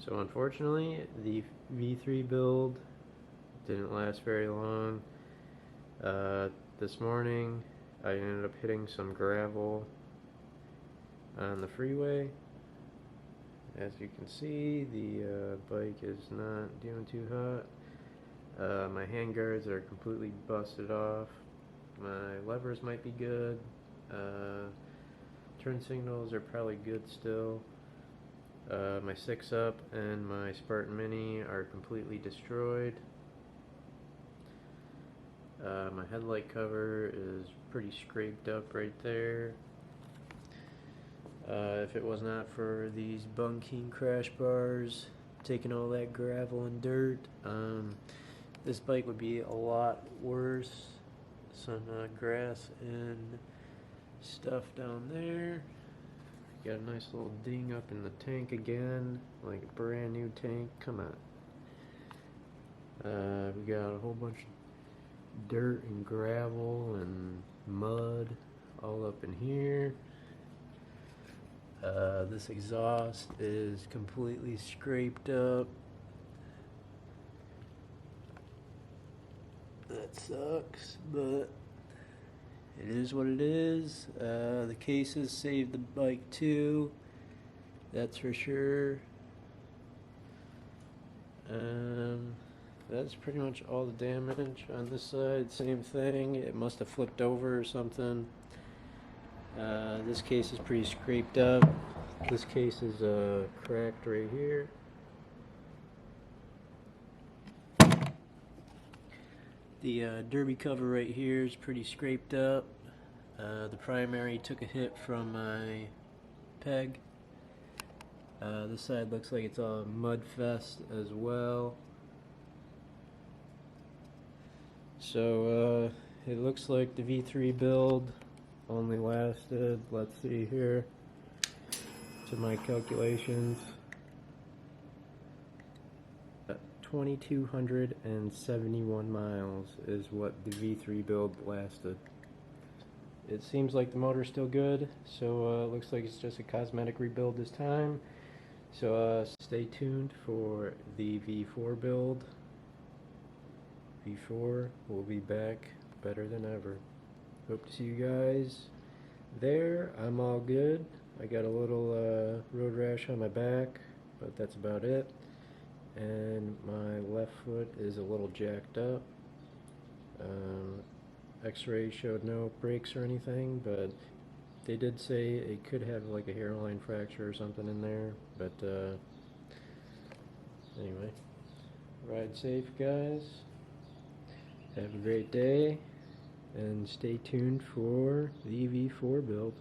So unfortunately, the V3 build didn't last very long. This morning, I ended up hitting some gravel on the freeway. As you can see, the bike is not doing too hot. My handguards are completely busted off. My levers might be good. Turn signals are probably good still. My 6-up and my Spartan Mini are completely destroyed. My headlight cover is pretty scraped up right there. If it was not for these bunking crash bars taking all that gravel and dirt, this bike would be a lot worse. Some grass and stuff down there. Got a nice little ding up in the tank again, like a brand new tank. Come on. We got a whole bunch of dirt and gravel and mud all up in here. This exhaust is completely scraped up. That sucks, but it is what it is. The cases saved the bike too, that's for sure. That's pretty much all the damage on this side. Same thing, it must have flipped over or something. This case is pretty scraped up. This case is cracked right here. The derby cover right here is pretty scraped up. The primary took a hit from my peg. This side looks like it's a mud fest as well. So it looks like the V3 build only lasted, let's see here, to my calculations, 2,271 miles is what the V3 build lasted. It seems like the motor's still good, so it looks like it's just a cosmetic rebuild this time. So stay tuned for the V4 build. V4 will be back better than ever. Hope to see you guys there. I'm all good. I got a little road rash on my back, but that's about it. And my left foot is a little jacked up. X-ray showed no breaks or anything, but they did say it could have like a hairline fracture or something in there. But anyway, ride safe, guys. Have a great day. And stay tuned for the V4 build.